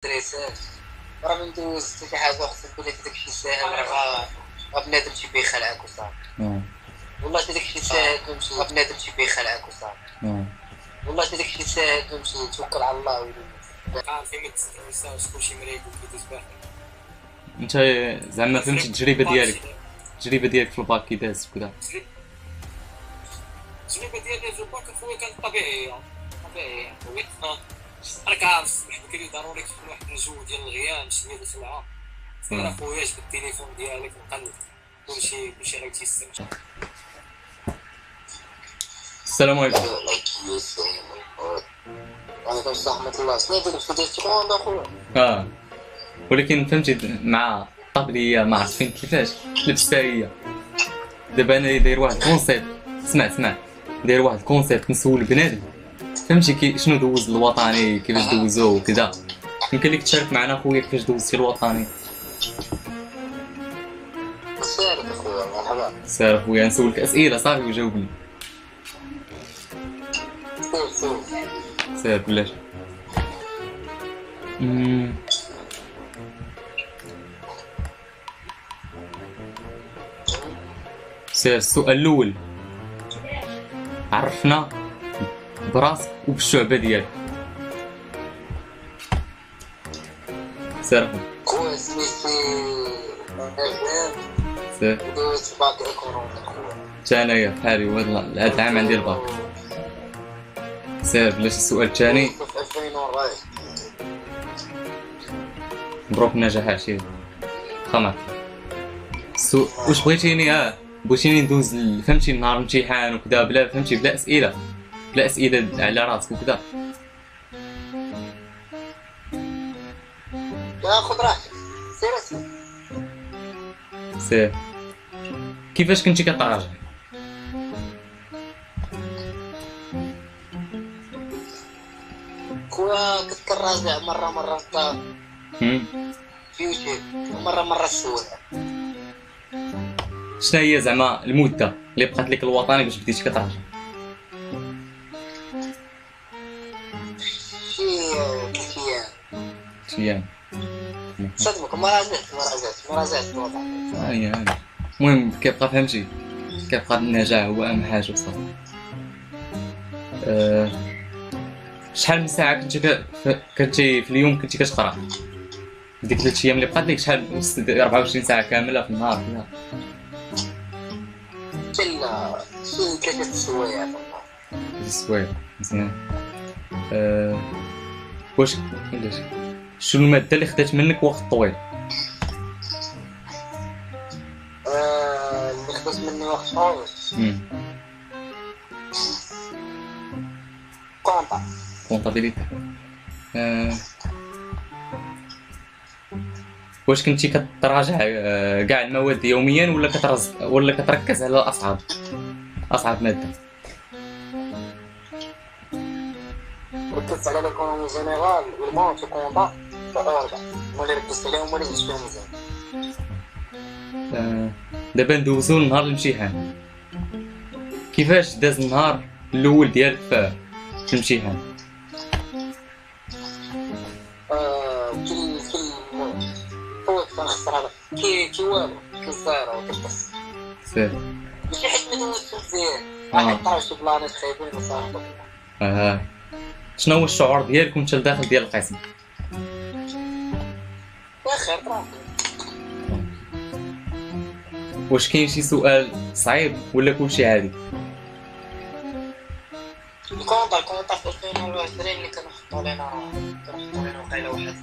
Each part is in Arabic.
ستريسات راه من دوزت شي حاجه خصك تقول لك داكشي ساهل راه بنادم تيبغي يخلعك وصافي. والله حتى داكشي ساهل فهمتي راه بنادم تيبغي يخلعك وصافي. والله حتى داكشي ساهل فهمتي توكل على الله ويلي عارفين ما تستنساوش كلشي مريض وكيدوز باهي. انت زعما فهمتي التجربه ديالك في الباك كي دازت وكذا. التجربه ديالي في الباك خويا كانت طبيعيه خويا راك عارف الصباح بكري ضروري تكون واحد الجو ديال الغيام شي ديال الخلعه سير اخويا جبد التليفون ديالك وقلب كلشي راه تيستمتع. السلام عليكم. وعليكم السلام ورحمه الله. شنو ديك الفيديو اخويا؟ ولكن فهمتي مع الطبليه ما عرفت فين كيفاش لبستها هي. دابا انا داير واحد الكونسيبت، اسمع داير واحد الكونسيبت نسول بنادم فهمتي شنو دوز الوطني كيفاش دوزوه وكذا. يمكن لك تشارك معنا خويا كيفاش دوزتي الوطني؟ سير اخويا مرحبا. سير خويا نسولك اسئله صافي وجاوبني. سير بلاش. سير السؤال الاول، عرفنا براسك وبالشعبه ديالك. سير خويا سميتي سير دوزت باك ايكونومي خويا. حتى انايا بحالي وهذا العام عندي الباك. سير بلاش السؤال الثاني. في 2000 مبروك النجاح عشير خمر. واش بغيتيني بغيتيني ندوز فهمتي نهار الامتحان وكذا بلا فهمتي بلا اسئله على راسك وكذا. لا خذ راحتك سير سير كيفاش كنتي كتراجع؟ خويا كنت كنراجع مره في يوتيوب ومره السواق. شنو هي زعما المده اللي بقات لك الوطني باش بديتي كتراجع؟ شي 3 ايام. ايام صدمك مراجعت الوطني. المهم كيبقى فهمتي كيبقى النجاح هو اهم حاجه وصافي. شحال من ساعه كنتي في اليوم كنتي كتقرا؟ ديك 3 ايام اللي بقات لك شحال 24 ساعه كامله في النهار كذا؟ لا شي 3 سوايع. 3 سوايع مزيان. واش شنو الماده اللي خدات منك وقت طويل؟ اللي خدات مني وقت طويل كونطابيليتي. واش كنتي كتراجع كاع المواد يوميا ولا كتركز على اصعب ماده؟ ركزت على ليكونومي جينيرال والمونت وكونطا وأوربا هما اللي ركزت عليهم هما اللي جبت فيهم مزيان. دابا ندوزو لنهار الامتحان. كيفاش داز النهار الاول ديالك في الامتحان؟ كي والو كي زيرو كيبص سير ماشي حيت ما دوزتش مزيان واحد طرا شي بلانات خايبين وصافي. شنو هو الشعور ديالك وانت لداخل ديال القسم؟ بخير طرا. واش كاين شي سؤال صعيب ولا كلشي عادي؟ الكونطا في 2021 اللي كانوا حطوا لنا وقيله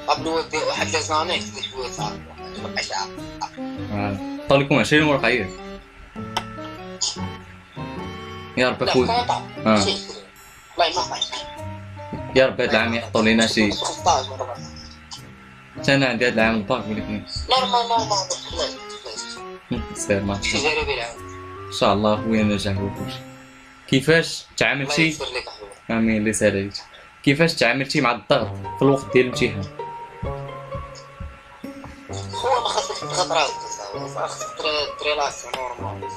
واحد واحد لي زانيك اللي شويه صعب مابقاش طلع لكم 20 ورقه هي. يا رب اخويا والله ما بقاش. يا رب هاد العام يحطوا لينا شي. حتى انا عندي هاد العام الباك ولكن نورمال سير ما شي تجربه العام ان شاء الله خويا نجاح وكلشي. كيفاش تعاملتي؟ امين اللي ساليت. كيفاش تعاملتي مع الضغط في الوقت ديال الامتحان؟ خويا ما خاصك تضغط راسك خاصك تريلاكس نورمال.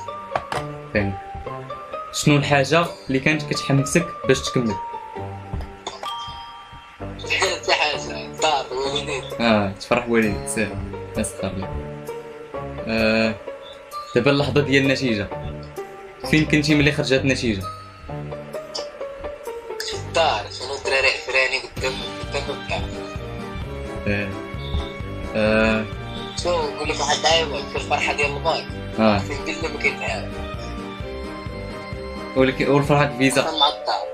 فهمت. شنو الحاجه اللي كانت كتحمسك باش تكمل؟ حتى حاجه الدار الوالدين. تفرح والديك سير بس خلي. دابا اللحظه ديال النتيجه، فين كنتي ملي خرجت النتيجه؟ كنت في الدار شنو الدراري عفراني قدام الكاع. شو نقول لك واحد العيبه في الفرحه ديال الباك. فين قلنا ما كيتعاود. والفرحه الفيزا. مع الدار.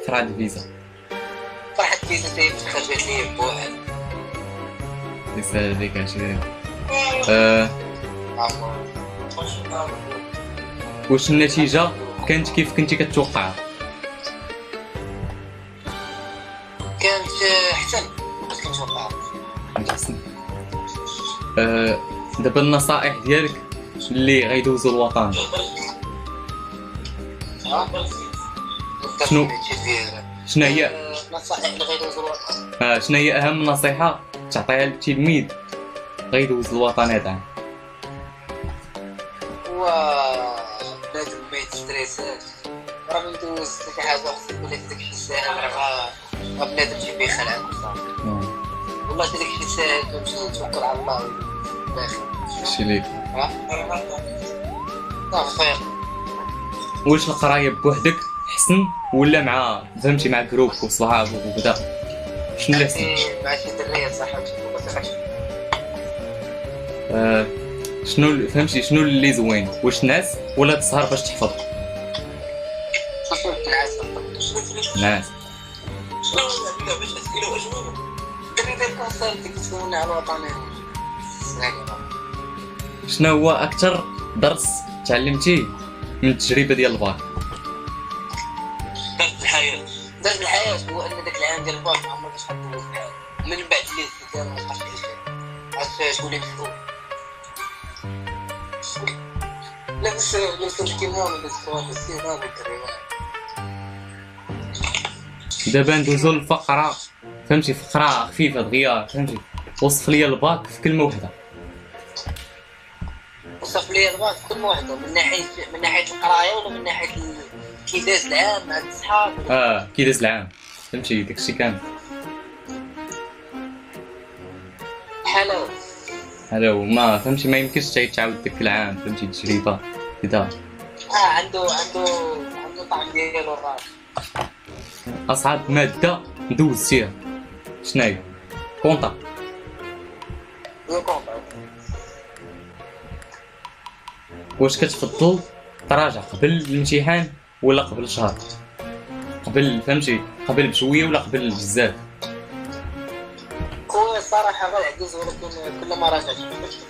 فرحه الفيزا. فرحه الفيزا تاهي خرجت لي بواحد. يسال عليك 20. واش النتيجه كانت كيف كنتي كتوقع؟ كانت احسن بس كنت متوقع. احسن. دابا النصائح ديالك اللي غيدوزوا الوطن شنو هي؟ النصائح اللي غيدوزوا الوطن. شنو هي اهم نصيحه تعطيها للتلميذ غيدوز الوطن هذا العام؟ هو بنادم ما يتستريساش، راه من دوز شي حاجه خصك تقول لك داكشي ساهل، راه بنادم تيبي يخلعك وصافي. والله حتى داكشي ساهل تمشي توكل على الله وداخل. ماشي ليك. صافي. واش القرايه بوحدك حسن ولا مع فهمتي مع جروب وصحابك وكذا؟ شنو اللي حسن؟ مع شي دريه صاحبتي شنو فهمتي شنو اللي زوين؟ واش ناس ولا تسهر باش تحفظ؟ ناس. شنو هو اكثر درس تعلمتيه من التجربه ديال الباك؟ درس الحياه هو ان داك العام ديال الباك ما عمرك شحال دوز الحياه من بعد اللي دار ما بقاش عاد تولي مفروض. لا بس كيما بس دابا ندوزو للفقره فهمتي، فقره خفيفه دغيا فهمتي. وصف لي الباك في كلمه واحده. وصف لي الباك في كلمه واحده من ناحيه القرايه ولا من ناحيه كي داز العام مع الصحاب؟ كي داز العام فهمتي داكشي كامل. حلاوه ما فهمتي، ما يمكنش تعاود داك العام فهمتي التجربه كذا. عنده طعم ديالو الراس. اصعب ماده ندوزتيها شنو هي؟ كونطا. واش كتفضل تراجع قبل الامتحان ولا قبل شهر؟ قبل فهمتي، قبل بشويه ولا قبل بزاف؟ خويا الصراحه غير عجز، ولكن كل ما راجعت.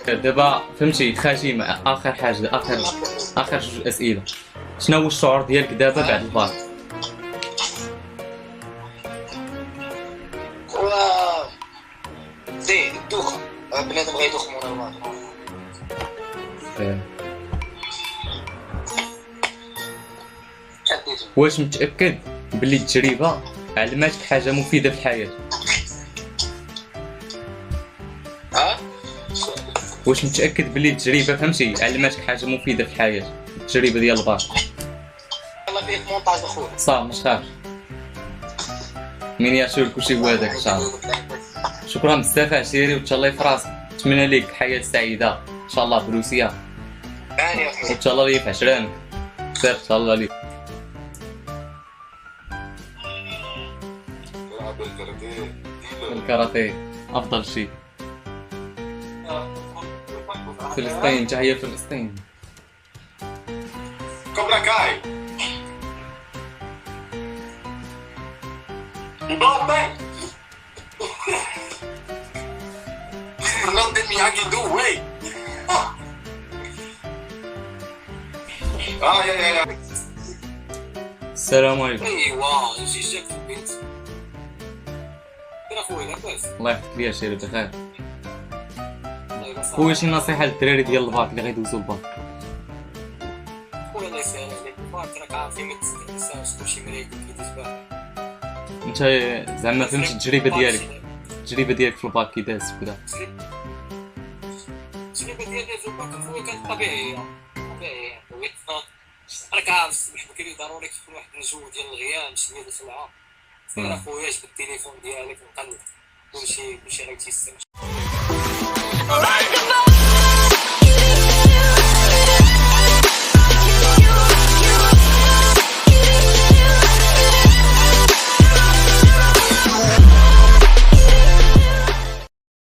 دابا فهمتي خاتمه، اخر حاجه، اخر جوج اسئله. شنو هو الشعور ديالك دابا بعد الباك؟ هو زي الدوخه، بنادم غيدوخ من الباك. واش متاكد بلي التجربه علماتك حاجه مفيده في الحياه؟ واش متاكد بلي التجربه فهمتي علماتك حاجه مفيده في الحياه؟ التجربه ديال الباك الله فيك مونطاج اخويا صافي ما تخافش، مينياتور كلشي هو هذاك ان شاء الله. شكرا بزاف عشيري وتهلاي في راسك، نتمنى لك حياه سعيده ان شاء الله بروسيا وان شاء الله لي في عشرانك سير ان شاء الله ليك. الكاراتيه افضل شيء. فلسطين، تحية فلسطين. Cobra Kai. Bombe. Não tem Miyagi do way. يا السلام عليكم. ايوا نجي جاك في البيت. كيف اخويا لاباس؟ الله يحفظك يا شيري بخير. خويا شي نصيحة للدراري ديال الباك اللي غيدوزو الباك؟ خويا الله يسهل عليك، الباك راك عارفين ما تستنساش كلشي مريض كيدوز باك. انت زعما فهمتي التجربة ديالك في الباك كي داز وكذا؟ التجربة ديالي في الباك خويا كانت طبيعية. راك عارف الصباح بكري ضروري تكون واحد الجو ديال الغيام شويه ديال السمعه. سير اخويا جبد التليفون ديالك وقلب كلشي غيتيسر.